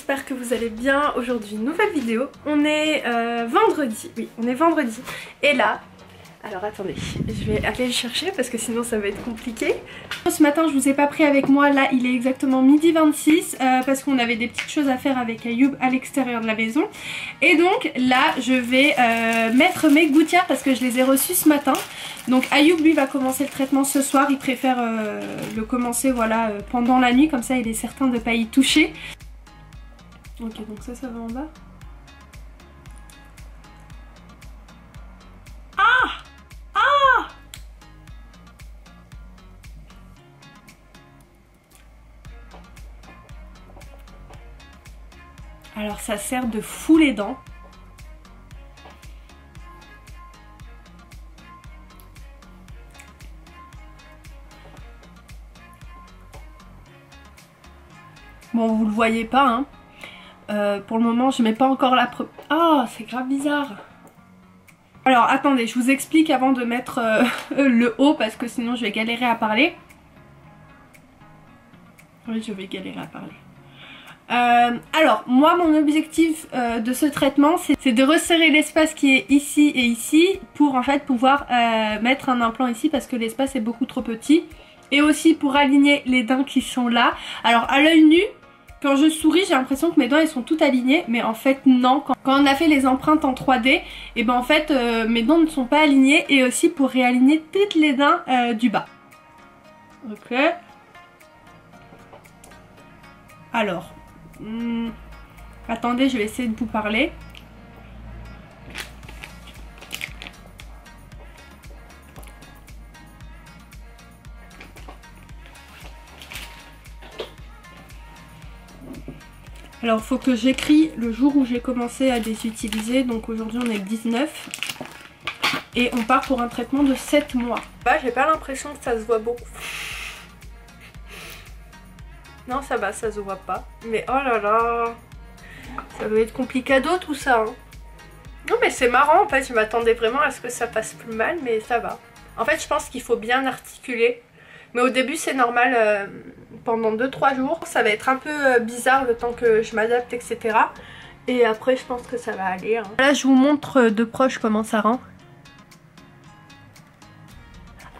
j'espère que vous allez bien. Aujourd'hui, nouvelle vidéo. On est vendredi, oui, on est vendredi. Et là, alors attendez, je vais aller le chercher parce que sinon ça va être compliqué. Ce matin, je vous ai pas pris avec moi, là il est exactement 12h26 parce qu'on avait des petites choses à faire avec Ayoub à l'extérieur de la maison. Et donc là, je vais mettre mes gouttières parce que je les ai reçues ce matin. Donc Ayoub lui va commencer le traitement ce soir, il préfère le commencer voilà, pendant la nuit, comme ça il est certain de ne pas y toucher. Ok, donc ça va en bas. Ah! Ah! Alors ça sert de fou les dents. Bon, vous le voyez pas, hein. Pour le moment, je mets pas encore la preuve. Oh, c'est grave bizarre. Alors, attendez, je vous explique avant de mettre le haut parce que sinon je vais galérer à parler. Oui, je vais galérer à parler. Alors, moi, mon objectif de ce traitement, c'est de resserrer l'espace qui est ici et ici pour en fait pouvoir mettre un implant ici parce que l'espace est beaucoup trop petit. Et aussi pour aligner les dents qui sont là. Alors, à l'œil nu, quand je souris, j'ai l'impression que mes dents elles sont toutes alignées, mais en fait non. Quand on a fait les empreintes en 3D, et ben en fait mes dents ne sont pas alignées et aussi pour réaligner toutes les dents du bas. Ok. Alors, attendez, je vais essayer de vous parler. Alors faut que j'écris le jour où j'ai commencé à les utiliser, donc aujourd'hui on est le 19 et on part pour un traitement de 7 mois. Bah, j'ai pas l'impression que ça se voit beaucoup. Non ça va, ça se voit pas. Mais oh là là, ça doit être complicado tout ça. Hein. Non mais c'est marrant en fait, je m'attendais vraiment à ce que ça passe plus mal mais ça va. En fait je pense qu'il faut bien articuler. Mais au début c'est normal, pendant 2-3 jours ça va être un peu bizarre le temps que je m'adapte etc. Et après je pense que ça va aller hein. Là je vous montre de proche comment ça rend.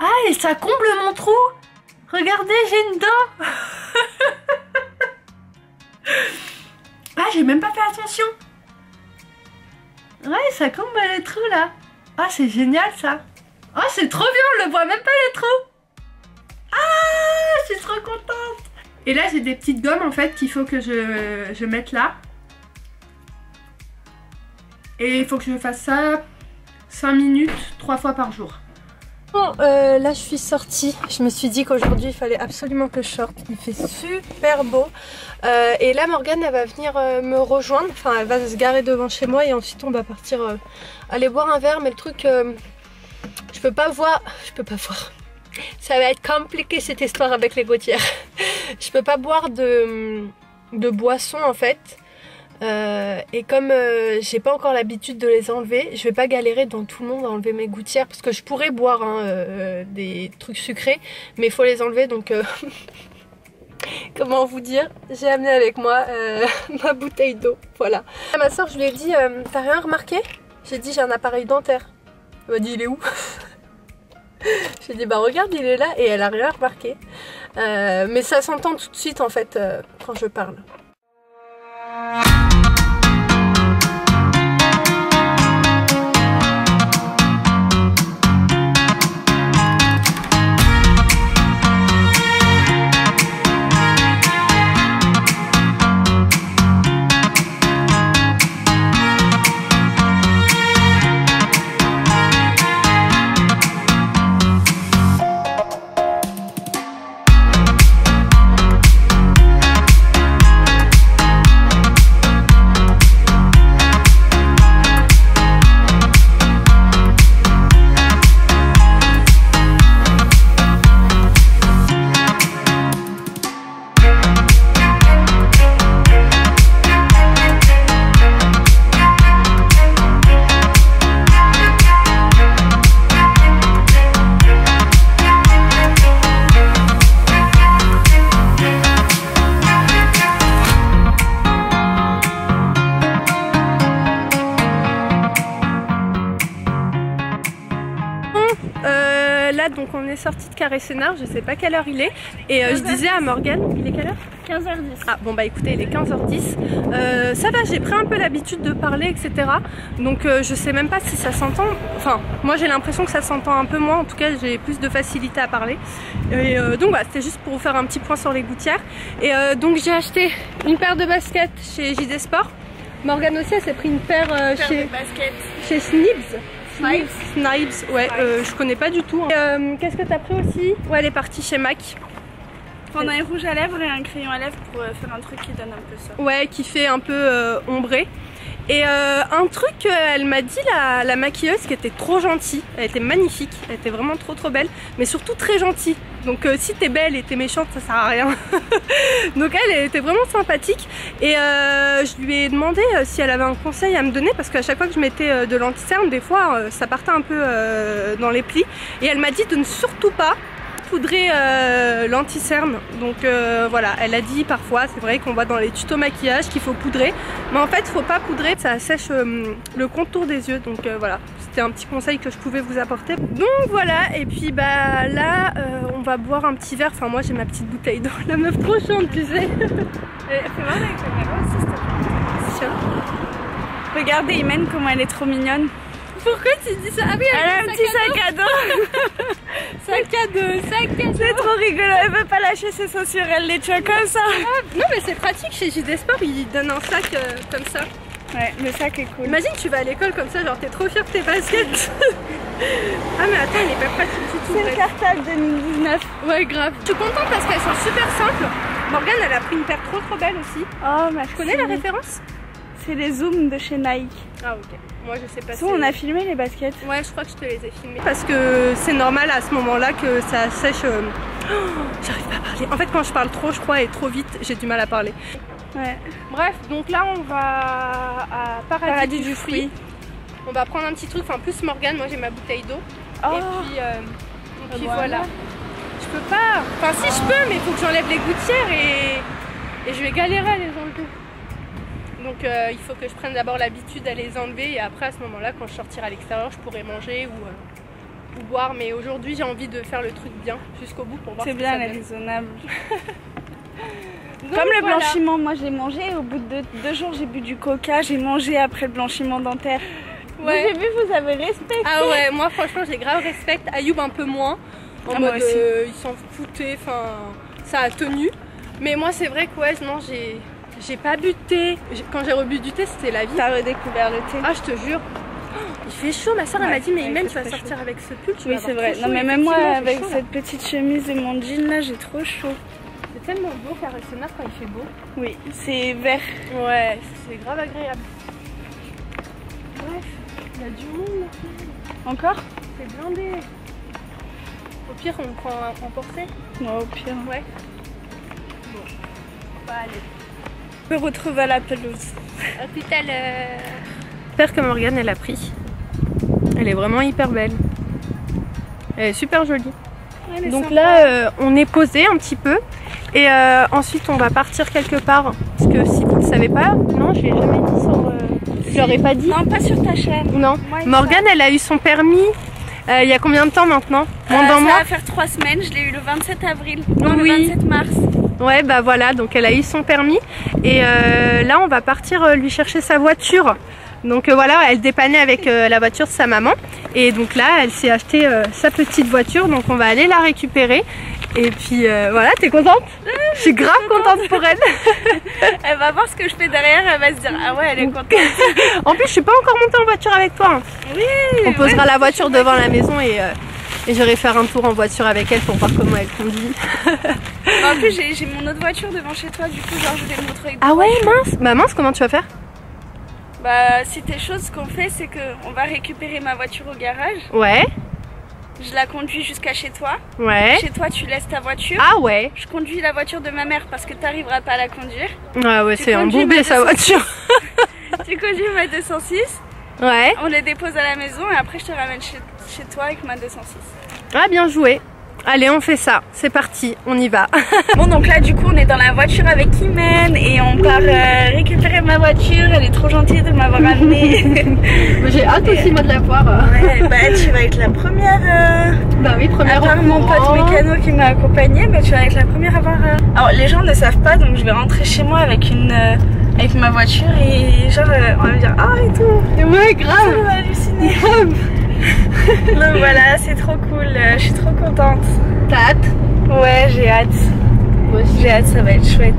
Ah et ça comble mon trou. Regardez, j'ai une dent. Ah j'ai même pas fait attention. Ouais ça comble les trous là. Ah c'est génial ça. Ah c'est trop bien, on le voit même pas les trous. Ah, je suis trop contente. Et là j'ai des petites gommes en fait qu'il faut que je mette là. Et il faut que je fasse ça 5 minutes 3 fois par jour. Bon là je suis sortie. Je me suis dit qu'aujourd'hui il fallait absolument que je sorte. Il fait super beau. Et là Morgane elle va venir me rejoindre. Enfin elle va se garer devant chez moi et ensuite on va partir aller boire un verre. Mais le truc je peux pas voir. Ça va être compliqué cette histoire avec les gouttières. Je peux pas boire de boisson en fait. Et comme j'ai pas encore l'habitude de les enlever, je vais pas galérer dans tout le monde à enlever mes gouttières. Parce que je pourrais boire hein, des trucs sucrés, mais il faut les enlever donc... Comment vous dire, j'ai amené avec moi ma bouteille d'eau. Voilà. À ma soeur je lui ai dit, t'as rien remarqué? J'ai dit j'ai un appareil dentaire. Elle m'a dit il est où? J'ai dit bah regarde il est là et elle a rien remarqué. Mais ça s'entend tout de suite en fait quand je parle. sorti de Carré Sénart, je sais pas quelle heure il est. Et je disais à Morgane, il est quelle heure? 15h10. Ah bon bah écoutez, il est 15h10. Ça va, j'ai pris un peu l'habitude de parler, etc. Donc je sais même pas si ça s'entend. Enfin, moi j'ai l'impression que ça s'entend un peu moins. En tout cas, j'ai plus de facilité à parler. Et donc voilà, c'était juste pour vous faire un petit point sur les gouttières. Et donc j'ai acheté une paire de baskets chez JD Sport. Morgane aussi, elle s'est pris une paire chez Snipes. Snipes, ouais, je connais pas du tout. Qu'est-ce que t'as pris aussi? Ouais, elle est partie chez MAC. Prendre un rouge à lèvres et un crayon à lèvres pour faire un truc qui donne un peu ça. Ouais, qui fait un peu ombré. Et un truc, elle m'a dit, la maquilleuse, qui était trop gentille. Elle était magnifique, elle était vraiment trop belle, mais surtout très gentille. Donc si t'es belle et t'es méchante, ça sert à rien. Donc elle était vraiment sympathique. Et je lui ai demandé si elle avait un conseil à me donner, parce qu'à chaque fois que je mettais de l'anti-cerne, des fois ça partait un peu dans les plis. Et elle m'a dit de ne surtout pas poudrer l'anti-cerne. Donc voilà, elle a dit parfois, c'est vrai qu'on voit dans les tutos maquillage qu'il faut poudrer, mais en fait il faut pas poudrer, ça sèche le contour des yeux. Donc voilà, c'était un petit conseil que je pouvais vous apporter. Donc voilà, et puis bah là on va boire un petit verre. Enfin moi j'ai ma petite bouteille d'eau, la meuf trop chiante, tu sais. Fais voir avec la caméra aussi, s'il te plaît. Regardez Imen comment elle est trop mignonne. Pourquoi tu dis ça? Ah oui, elle a un petit sac à dos. Sac à dos. C'est trop rigolo, elle veut pas lâcher ses sauts sur elle, les chocs comme ça. Ah, non mais c'est pratique, chez JD Sport ils donnent un sac comme ça. Ouais, le sac est cool. Imagine tu vas à l'école comme ça, genre t'es trop fière de tes baskets. Ah mais attends, il est pas pratique du tout. C'est le cartable 2019. Ouais grave. Je suis contente parce qu'elles sont super simples. Morgane elle a pris une paire trop belle aussi. Oh merci. Tu connais la référence? C'est les zooms de chez Nike. Ah ok. Moi je sais pas. On a filmé les baskets. Ouais, je crois que je te les ai filmées. Parce que c'est normal à ce moment-là que ça sèche. Oh, j'arrive pas à parler. En fait, quand je parle trop, je crois, et trop vite, j'ai du mal à parler. Ouais. Bref, donc là on va à Paradis du fruit. On va prendre un petit truc, enfin plus Morgane, moi j'ai ma bouteille d'eau. Oh. Et puis voilà. Je peux pas. Enfin si je peux, mais il faut que j'enlève les gouttières et je vais galérer à les enlever. Donc il faut que je prenne d'abord l'habitude à les enlever et après à ce moment-là, quand je sortirai à l'extérieur, je pourrai manger ou boire. Mais aujourd'hui, j'ai envie de faire le truc bien jusqu'au bout pour voir. C'est bien, elle est raisonnable. Comme le blanchiment, moi j'ai mangé, au bout de 2 jours j'ai bu du coca, j'ai mangé après le blanchiment dentaire. Ouais. J'ai vu, vous avez respecté. Ah ouais, moi franchement j'ai grave respect. Ayoub un peu moins, en mode il s'en foutait, enfin ça a tenu. Mais moi c'est vrai que ouais, non, j'ai pas bu de thé. Quand j'ai rebu du thé, c'était la vie. T'as redécouvert le thé. Ah je te jure. Il fait chaud, ma soeur elle m'a dit mais même tu vas sortir avec ce pull, tu vas oui c'est vrai, non mais même moi avec cette petite chemise et mon jean là j'ai trop chaud. C'est tellement beau Carré Sénart quand il fait beau. Oui, c'est vert. Ouais, c'est grave agréable. Bref, il y a du monde là. Encore? C'est blindé. Au pire on prend un portée. Ouais, au pire. Ouais. Bon, on va aller. On se retrouve à la pelouse. À tout à l'heure. J'espère que Morgane elle a pris. Elle est vraiment hyper belle. Elle est super jolie. Donc là on est posé un petit peu et ensuite on va partir quelque part parce que si vous ne savez pas, non je l'ai jamais dit sur... je leur ai pas dit. Non, pas sur ta chaîne. Non. Morgane elle a eu son permis il y a combien de temps maintenant? Moins d'un mois. Ça va faire 3 semaines, je l'ai eu le 27 avril, non oui. Le 27 mars. Ouais bah voilà, donc elle a eu son permis et là on va partir lui chercher sa voiture. Donc voilà, elle dépannait avec la voiture de sa maman et donc là elle s'est acheté sa petite voiture, donc on va aller la récupérer et puis voilà. T'es contente? Je suis grave contente pour elle. Elle va voir ce que je fais derrière, elle va se dire ah ouais elle est contente. En plus je suis pas encore montée en voiture avec toi. Oui. On posera la voiture devant la maison et j'irai faire un tour en voiture avec elle pour voir comment elle conduit. En plus j'ai mon autre voiture devant chez toi, du coup genre je vais te montrer. Ah ouais mince. Bah mince, comment tu vas faire? Bah si t'es chaude, ce qu'on fait c'est qu'on va récupérer ma voiture au garage. Ouais. Je la conduis jusqu'à chez toi. Ouais. Chez toi tu laisses ta voiture. Ah ouais. Je conduis la voiture de ma mère parce que t'arriveras pas à la conduire. Ah ouais, c'est un bourbé sa voiture. Tu conduis ma 206. Ouais. On les dépose à la maison et après je te ramène chez toi avec ma 206. Ah bien joué. Allez, on fait ça, c'est parti, on y va. Bon, donc là du coup on est dans la voiture avec Imen et on part récupérer ma voiture. Elle est trop gentille de m'avoir amenée. J'ai hâte aussi moi de la voir. Ouais, bah tu vas être la première. Bah oui, première. À part mon pote mécano qui m'a accompagnée, bah tu vas être la première à voir. Alors les gens ne savent pas, donc je vais rentrer chez moi avec ma voiture et genre on va me dire ah et tout. Ouais, grave. On va halluciner. Donc voilà, c'est trop cool, je suis trop contente. T'as hâte? Ouais, j'ai hâte. Moi aussi. J'ai hâte, ça va être chouette.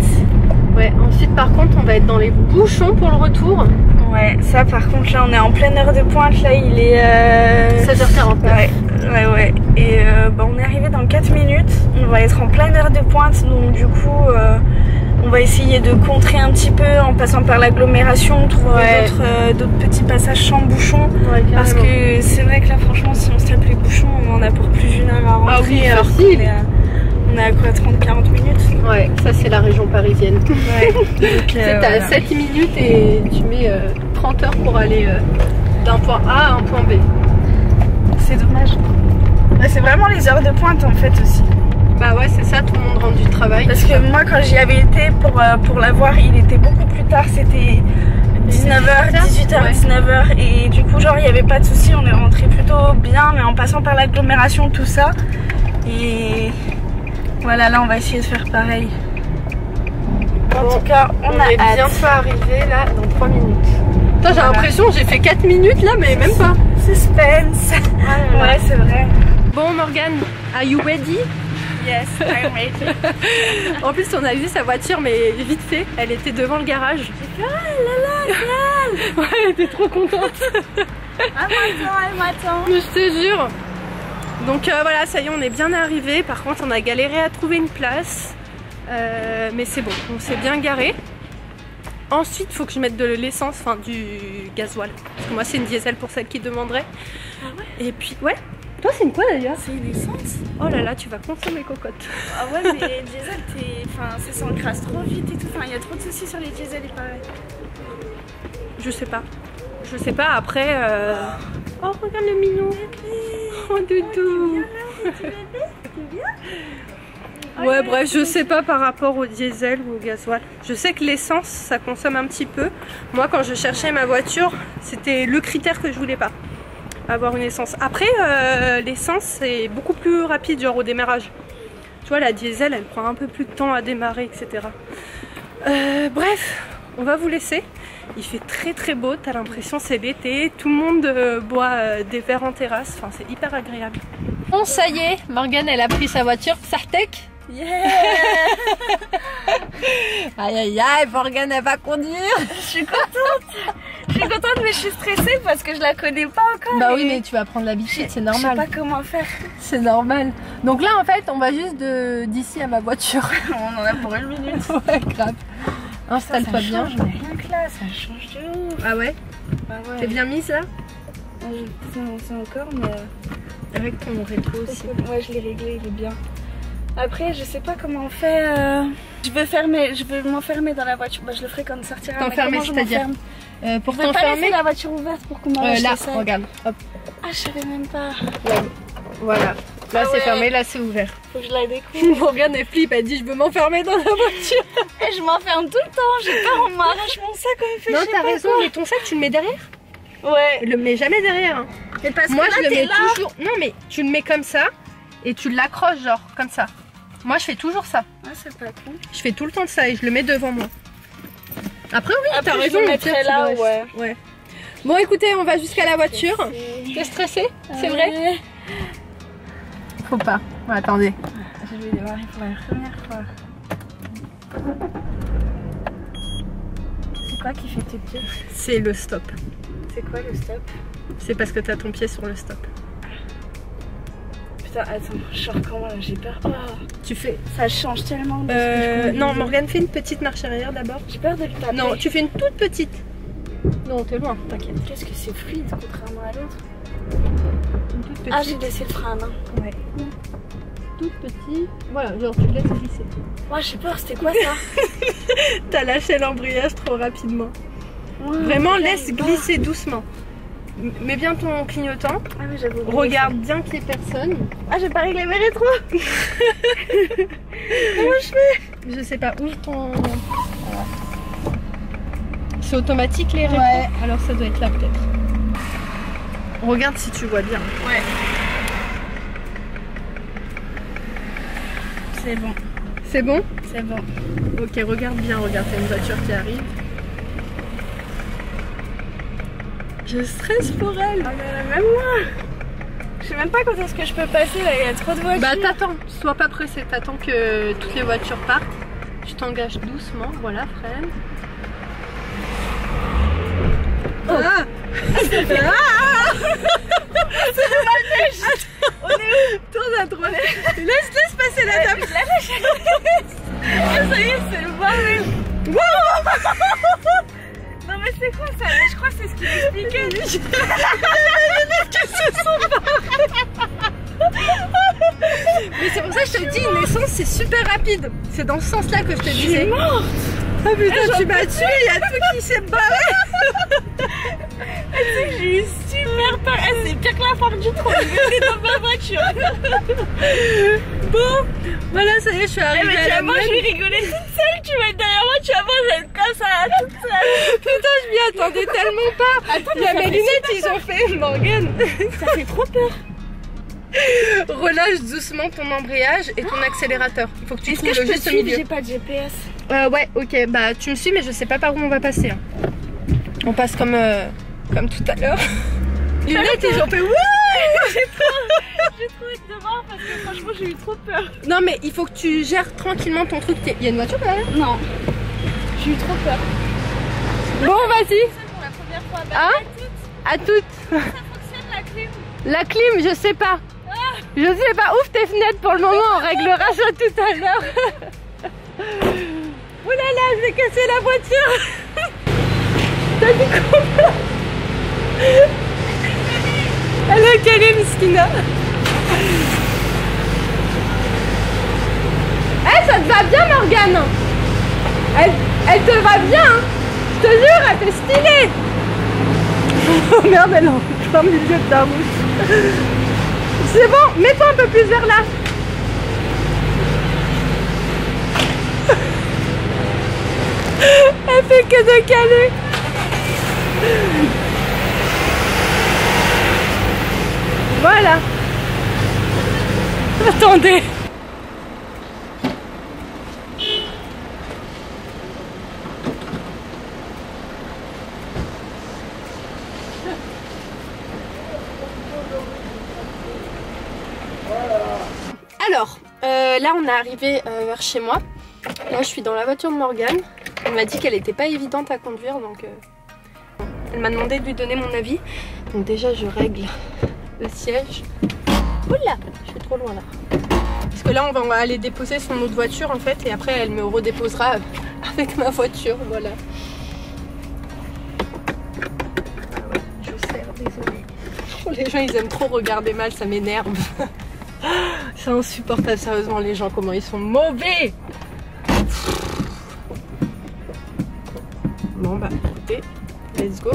Ouais, ensuite par contre on va être dans les bouchons pour le retour. Ouais, ça par contre là on est en pleine heure de pointe, là il est 16h49. Ouais. Et bah, on est arrivé dans 4 minutes, on va être en pleine heure de pointe, donc du coup on va essayer de contrer un petit peu en passant par l'agglomération, trouver d'autres petits passages sans bouchons. Ouais, parce que c'est vrai que là franchement si on se tape les bouchons on en a pour plus d'une heure à rentrer. Ah oui, merci. On est à quoi, 30-40 minutes? Ouais, ça c'est la région parisienne. Ouais. T'as 7 minutes et tu mets 30 heures pour aller d'un point A à un point B. C'est dommage. Ouais, c'est vraiment les heures de pointe en fait aussi. Bah ouais, c'est ça, tout le monde rentre du travail. Parce que moi quand j'y avais été pour la voir, il était beaucoup plus tard, c'était 19h, 18h, ouais. 19h et du coup genre il n'y avait pas de souci, on est rentré plutôt bien mais en passant par l'agglomération tout ça. Et voilà, là on va essayer de faire pareil. En tout cas, on est bientôt arrivé là dans 3 minutes. J'ai l'impression j'ai fait 4 minutes là mais même pas. Suspense. Ouais, c'est vrai. Bon Morgane, are you ready? Yes, I'm ready. En plus on a vu sa voiture mais vite fait, elle était devant le garage. J'ai fait oh là là, ouais, elle était trop contente. Elle m'attend. Je te jure. Donc voilà, ça y est, on est bien arrivé. Par contre on a galéré à trouver une place. Mais c'est bon, on s'est bien garé. Ensuite il faut que je mette de l'essence, enfin du gasoil. Parce que moi c'est une diesel pour celle qui demanderait. Ah ouais. Et puis ouais. Toi c'est une quoi d'ailleurs? C'est une essence. Oh là là, tu vas consommer cocotte. Ah ouais mais diesel ça s'encrasse trop vite et tout. Enfin il y a trop de soucis sur les diesels il paraît. Je sais pas. Je sais pas après Oh regarde le minou. Oh doudou. Ouais bref, je sais pas par rapport au diesel ou au gasoil. Je sais que l'essence ça consomme un petit peu. Moi quand je cherchais ma voiture, c'était le critère que je voulais pas. Avoir une essence. Après l'essence c'est beaucoup plus rapide genre au démarrage. Tu vois la diesel elle prend un peu plus de temps à démarrer etc. Bref, on va vous laisser. Il fait très très beau, t'as l'impression c'est l'été, tout le monde boit des verres en terrasse, enfin c'est hyper agréable. Bon ça y est, Morgane elle a pris sa voiture, Sartec. Yeah. Aïe aïe aïe, Morgane elle va conduire. Je suis contente. Je suis contente mais je suis stressée parce que je la connais pas encore. Bah oui mais tu vas prendre l'habitude, c'est normal. Je sais pas comment faire. C'est normal. Donc là en fait on va juste d'ici à ma voiture. On en a pour 1 minute. Ouais grave. Installe-toi bien. Ça change rien que là, ça change de ouf. Ah ouais? Bah ouais. T'es bien mise là? C'est encore mais... Avec ton rétro aussi. Ouais je l'ai réglé, il est bien. Après je sais pas comment on fait. Je veux m'enfermer dans la voiture. Bah je le ferai quand on sortira. T'enfermer c'est-à-dire pour t'enfermer. Pas laisser la voiture ouverte pour qu'on m'arrache là, ça. regarde. Hop. Ah je savais même pas. Ouais. Voilà. Là c'est fermé, là c'est ouvert. Faut que je la découvre. Morgane elle flippe, elle dit je veux m'enfermer dans la voiture. Et je m'enferme tout le temps, j'ai peur on m'arrache mon sac comme il fait. Non t'as raison, mais ton sac tu le mets derrière? Ouais. Le mets jamais derrière. Hein. Mais parce moi que là, je le mets là. toujours. Non mais tu le mets comme ça et tu l'accroches genre comme ça. Moi je fais toujours ça. Ah c'est pas con. Je fais tout le temps de ça et je le mets devant moi. Après oui t'as raison, je mettrai là ouais. Bon écoutez on va jusqu'à la voiture. T'es stressée? C'est vrai? Faut pas. Ouais, attendez. Je vais démarrer pour la première fois. C'est quoi qui fait tes pieds? C'est le stop. C'est quoi le stop? C'est parce que t'as ton pied sur le stop. Putain attends, je sors comment là? J'ai peur. Oh. Tu fais. Ça change tellement de ce que non Morgane fais une petite marche arrière d'abord. J'ai peur de le taper. Non tu fais une toute petite. Non t'es loin, t'inquiète. Qu'est-ce que c'est fluide contrairement à l'autre? Ah j'ai laissé le frein à main. Ouais. Toute petite. Voilà, genre tu laisses glisser. Moi j'ai peur, c'était quoi ça? T'as lâché l'embrayage trop rapidement. Ouais, vraiment laisse glisser doucement. Mets bien ton clignotant. Ah oui, j'avais oublié. Regarde bien qu'il y ait personne. Ah, j'ai pas réglé mes rétros. Comment je fais? Je sais pas, ouvre ton... Voilà. C'est automatique les rétros? Ouais. Alors ça doit être là peut-être. Regarde si tu vois bien. Ouais. C'est bon. C'est bon? C'est bon. Ok, regarde bien, regarde, t'as une voiture qui arrive. Je stresse pour elle. Ah, mais même moi. Je sais même pas quand est-ce que je peux passer là, il y a trop de voitures. Bah t'attends, sois pas pressé, t'attends que toutes les voitures partent. Tu t'engages doucement, voilà, freine. Oh. Ah. C'est le manège. On est où? Tourne à droite. Laisse passer la dame. Ah, ça y est, c'est le bordel. Non mais c'est quoi ça? Je crois que c'est ce qu'il expliquait. Mais c'est pour ça que je te dis, une naissance c'est super rapide. C'est dans ce sens là que je te disais. Je suis morte. Ah putain, tu m'as tué, il y a tout qui s'est barré. Tu sais que j'ai eu super peur. C'est pire que la forme du trou. Je vais dans ma voiture. Bon, voilà, ça y est, je suis arrivée à la moi je vais rigoler toute seule. Tu vas être derrière moi, tu vas voir, je vais être comme ça toute seule. Putain, je m'y attendais tellement pas. Attends, il y a mes lunettes, ils ont fait Morgane. Ça fait trop peur. Relâche doucement ton embrayage et ton accélérateur. Il faut que tu trouves le juste milieu. J'ai pas de GPS. Ouais, ok, bah tu me suis, mais je sais pas par où on va passer. Hein. On passe comme tout à l'heure. Les lunettes, ils ont fait wouh. J'ai trop hâte de voir parce que franchement j'ai eu trop peur. Non, mais il faut que tu gères tranquillement ton truc. Il y a une voiture là? Non. J'ai eu trop peur. Bon, vas-y. Pour la première fois. Bah, Hein? À toutes. ça fonctionne la clim. La clim, je sais pas. Je sais pas. Ouvre tes fenêtres pour le moment. On réglera ça tout à l'heure. Oh là là, je vais casser la voiture. T'as dit quoi? Elle est calée, Miskina. Eh, ça te va bien, Morgane? Elle te va bien, hein? Je te jure, elle fait stylée. Oh merde, elle est en plein milieu de la route. C'est bon, mets-toi un peu plus vers là. Elle fait que de caler. Voilà. Attendez. Alors, là on est arrivé vers chez moi. Là je suis dans la voiture de Morgane. Elle m'a dit qu'elle n'était pas évidente à conduire, donc elle m'a demandé de lui donner mon avis. Donc déjà je règle le siège. Oula, je suis trop loin là. Parce que là on va aller déposer son autre voiture en fait, et après elle me redéposera avec ma voiture, voilà. Ah ouais, je serre, désolée. Oh, les gens ils aiment trop regarder mal, ça m'énerve. C'est insupportable, sérieusement, les gens, comment ils sont mauvais. Bon bah écoutez, let's go.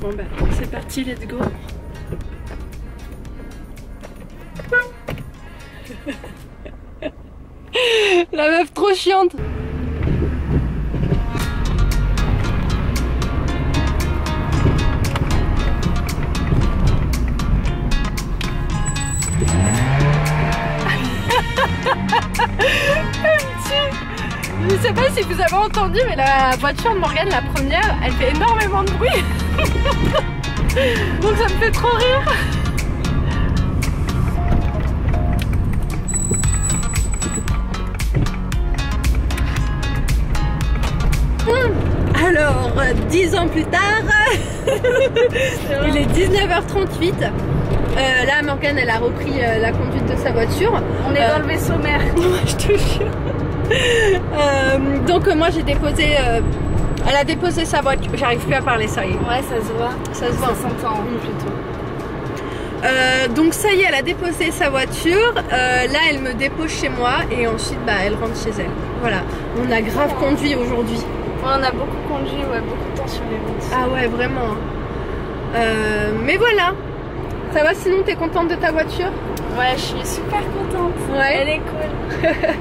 Bon bah c'est parti, let's go. La meuf trop chiante. Je sais pas si vous avez entendu, mais la voiture de Morgane, la première, elle fait énormément de bruit. Donc ça me fait trop rire. Alors, 10 ans plus tard, il est 19h38. Là, Morgane, elle a repris la conduite de sa voiture. On est dans le vaisseau mère. Je te jure. Donc moi j'ai déposé, elle a déposé sa voiture, j'arrive plus à parler, ça y est. Ouais, ça se voit. Ça se voit. Ça s'entend plutôt. Donc ça y est, elle a déposé sa voiture, là elle me dépose chez moi et ensuite bah, elle rentre chez elle. Voilà, on a grave conduit aujourd'hui. Ouais, on a beaucoup conduit, ouais, beaucoup de temps sur les routes. Ah ouais, vraiment. Mais voilà. Ça va, sinon t'es contente de ta voiture? Ouais, je suis super contente. Ouais. Elle est cool.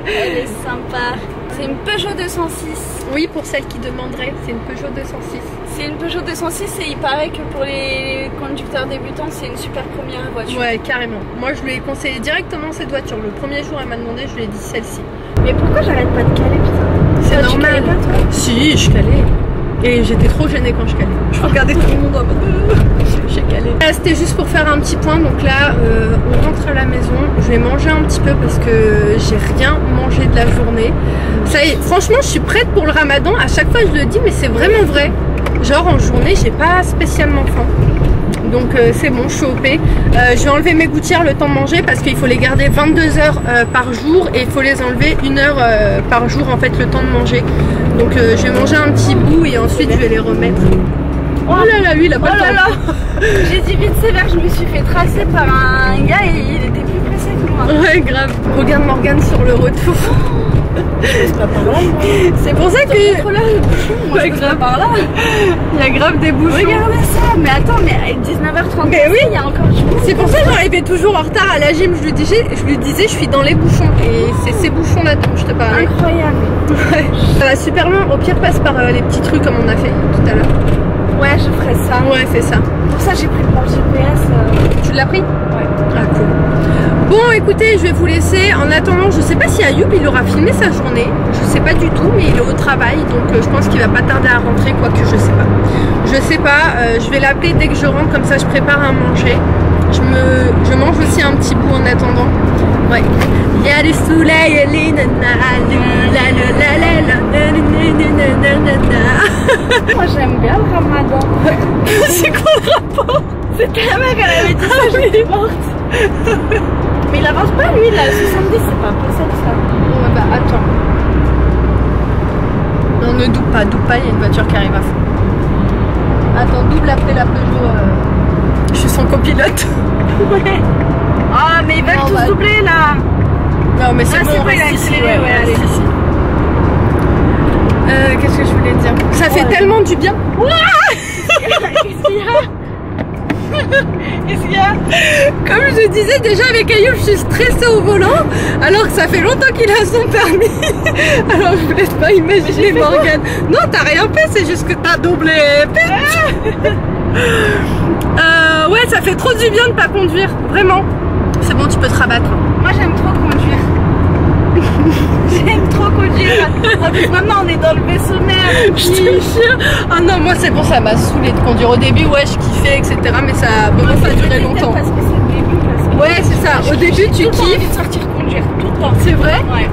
Elle est sympa. C'est une Peugeot 206. Oui, pour celles qui demanderaient, c'est une Peugeot 206. C'est une Peugeot 206 et il paraît que pour les conducteurs débutants, c'est une super première voiture. Ouais, carrément. Moi, je lui ai conseillé directement cette voiture. Le premier jour, elle m'a demandé, je lui ai dit celle-ci. Mais pourquoi j'arrête pas de caler, putain? C'est normal. Tu calais pas, toi? Si, je calais. Et j'étais trop gênée quand je calais. Je regardais tout le monde en mode j'ai calé. C'était juste pour faire un petit point. Donc là, on rentre à la maison. Je vais manger un petit peu parce que j'ai rien mangé de la journée. Ça y est, franchement, je suis prête pour le ramadan. À chaque fois, je le dis, mais c'est vraiment vrai. Genre, en journée, j'ai pas spécialement faim. Donc c'est bon, je suis OP. Je vais enlever mes gouttières le temps de manger parce qu'il faut les garder 22 heures par jour et il faut les enlever 1 heure par jour en fait le temps de manger. Donc je vais manger un petit bout et ensuite je vais les remettre. Oh là là, lui il a pas le temps. J'ai dit vite sévère, je me suis fait tracer par un gars et il était plus pressé que moi. Ouais, grave. Regarde Morgane sur le retour. C'est pas par là. C'est pour ça que... Moi, je grave par là. Il y a grave des bouchons. Regardez ça. Mais attends, mais à 19h30, mais oui, il y a encore du bouchon. C'est pour ça que j'arrivais toujours en retard à la gym. Je lui disais, je suis dans les bouchons. Et c'est ces bouchons-là dont je te parlais. Incroyable. Ouais. Ça va super loin. Au pire, passe par les petits trucs comme on a fait tout à l'heure. Ouais, je ferai ça. Ouais, fais ça. Pour ça, j'ai pris le port GPS. Tu l'as pris? Ouais. Ah, cool. Bon, écoutez, je vais vous laisser. En attendant, je sais pas si Ayoub il aura filmé sa journée. Je sais pas du tout, mais il est au travail. Donc, je pense qu'il va pas tarder à rentrer, quoique je sais pas. Je sais pas. Je vais l'appeler dès que je rentre. Comme ça, je prépare à manger. Je mange aussi un petit bout en attendant. Ouais. Il y a du soleil, Moi j'aime bien le ramadan. C'est quoi le rapport? C'était la mère, elle avait dit ça, j'étais morte. Mais il avance pas lui là, 70, c'est pas possible ça. Ouais bah attends. Non, ne double pas, il y a une voiture qui arrive à fond. Attends, double après la Peugeot. Je suis son copilote. Ouais. Ah mais ils veulent tous doubler là. Non mais c'est bon, on reste ici. Ouais, reste ici. Qu'est-ce que je voulais dire? Ça fait tellement du bien. Qu'est-ce qu'il y a? Qu'est-ce qu'il y a? Comme je disais déjà avec Ayoub, je suis stressée au volant alors que ça fait longtemps qu'il a son permis. Alors je vous laisse pas imaginer Morgane. Non, t'as rien fait, c'est juste que t'as doublé. Ouais, ça fait trop du bien de pas conduire, vraiment. C'est bon, tu peux te rabattre. Moi j'aime trop conduire. J'aime trop conduire. En plus maintenant on est dans le vaisseau mère. Je te jure. Ah non, moi c'est bon, ça m'a saoulé de conduire. Au début, ouais, je kiffais, etc. Mais ça a duré longtemps. Parce que c'est le début. Parce que ouais, c'est ça. Au début, tu kiffes. De sortir conduire tout le temps. C'est vrai? Ouais.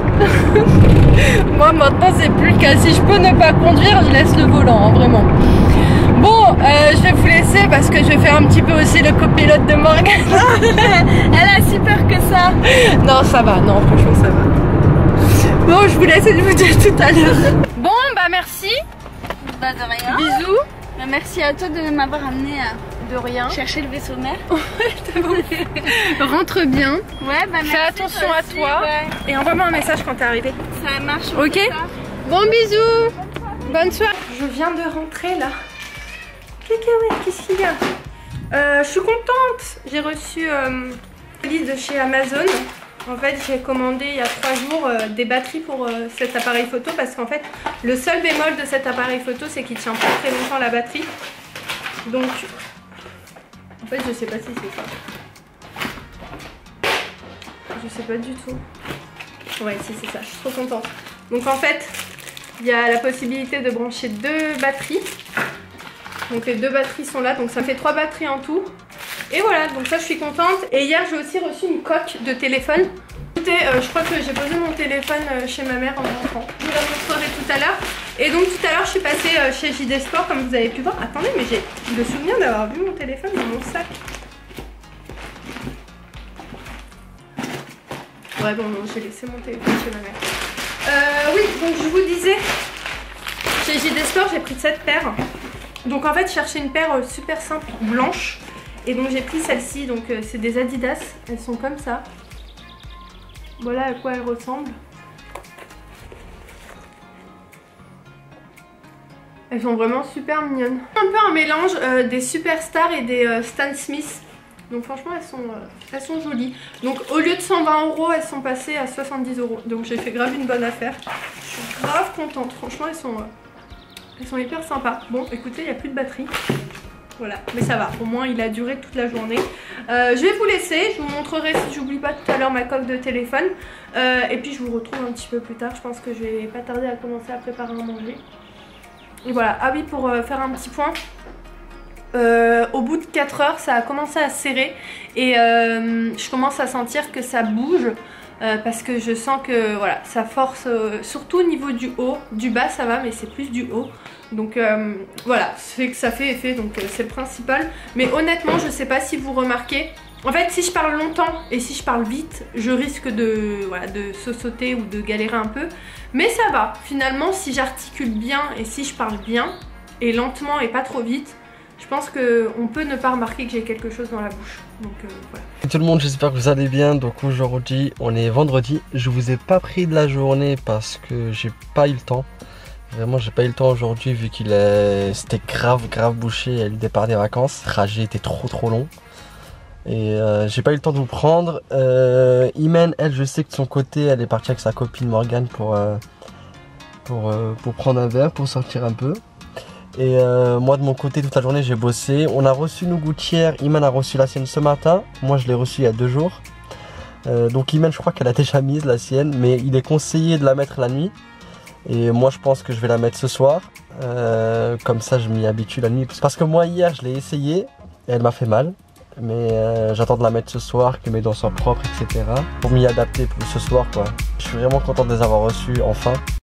Moi maintenant, c'est plus le cas. Si je peux ne pas conduire, je laisse le volant, hein, vraiment. Bon, je vais vous laisser parce que je vais faire un petit peu aussi le copilote de Morgane. Elle a si peur que ça. Non, ça va. Non, franchement, ça va. Bon, je vous laisse et je vous dis à tout à l'heure. Bon, bah merci. Bah de rien. Bisous. Bah, merci à toi de m'avoir amené à de rien. Chercher le vaisseau mère. Rentre bien. Ouais, bah merci. Fais attention à toi. Ouais. Et envoie-moi un message quand t'es arrivé. Ça marche. Ok. Bon bisous. Bonne soirée. Je viens de rentrer là. Qu'est-ce qu'il y a? Je suis contente. J'ai reçu une liste de chez Amazon. En fait, j'ai commandé il y a 3 jours des batteries pour cet appareil photo parce qu'en fait, le seul bémol de cet appareil photo, c'est qu'il tient pas très longtemps la batterie. Donc, en fait, je sais pas si c'est ça. Je sais pas du tout. Ouais, si c'est ça. Je suis trop contente. Donc, en fait, il y a la possibilité de brancher 2 batteries. Donc, les 2 batteries sont là. Donc, ça me fait 3 batteries en tout. Et voilà, donc ça je suis contente. Et hier j'ai aussi reçu une coque de téléphone. Écoutez, je crois que j'ai posé mon téléphone chez ma mère en rentrant. Je vous la montrerai tout à l'heure. Et donc tout à l'heure je suis passée chez JD Sport comme vous avez pu voir. Attendez, mais j'ai le souvenir d'avoir vu mon téléphone dans mon sac. Ouais bon, j'ai laissé mon téléphone chez ma mère. Oui, donc je vous disais, chez JD Sport j'ai pris cette paire. Donc en fait je cherchais une paire super simple, blanche. Et donc j'ai pris celle-ci, donc c'est des Adidas, elles sont comme ça. Voilà à quoi elles ressemblent. Elles sont vraiment super mignonnes. Un peu un mélange des Superstar et des Stan Smith. Donc franchement elles sont jolies. Donc au lieu de 120 €, elles sont passées à 70 €. Donc j'ai fait grave une bonne affaire. Je suis grave contente. Franchement elles sont hyper sympas. Bon écoutez, il n'y a plus de batterie. Voilà, mais ça va, au moins il a duré toute la journée. Je vais vous laisser, je vous montrerai si j'oublie pas tout à l'heure ma coque de téléphone. Et puis je vous retrouve un petit peu plus tard. Je pense que je vais pas tarder à commencer à préparer à manger. Et voilà, ah oui, pour faire un petit point, au bout de 4 heures ça a commencé à serrer. Et je commence à sentir que ça bouge. Parce que je sens que voilà, ça force, surtout au niveau du haut. Du bas ça va, mais c'est plus du haut. Donc voilà, c'est que ça fait effet, donc c'est le principal. Mais honnêtement, je sais pas si vous remarquez. En fait, si je parle longtemps et si je parle vite, je risque de sauter ou de galérer un peu. Mais ça va, finalement, si j'articule bien et si je parle bien, et lentement et pas trop vite, je pense qu'on peut ne pas remarquer que j'ai quelque chose dans la bouche. Donc voilà. Tout le monde, j'espère que vous allez bien. Donc aujourd'hui, on est vendredi. Je vous ai pas pris de la journée parce que j'ai pas eu le temps. Vraiment, j'ai pas eu le temps aujourd'hui vu qu'il c'était grave bouché le départ des vacances. Le trajet était trop long. Et j'ai pas eu le temps de vous prendre. Imen, elle, je sais que de son côté, elle est partie avec sa copine Morgane pour prendre un verre, pour sortir un peu. Et moi de mon côté, toute la journée j'ai bossé. On a reçu nos gouttières. Imen a reçu la sienne ce matin. Moi je l'ai reçue il y a 2 jours. Donc Imen, je crois qu'elle a déjà mise la sienne, mais il est conseillé de la mettre la nuit. Et moi je pense que je vais la mettre ce soir. Comme ça je m'y habitue la nuit. Parce que moi hier je l'ai essayé et elle m'a fait mal. Mais j'attends de la mettre ce soir, que mes dents soient propres, etc. Pour m'y adapter pour ce soir quoi. Je suis vraiment content de les avoir reçues enfin.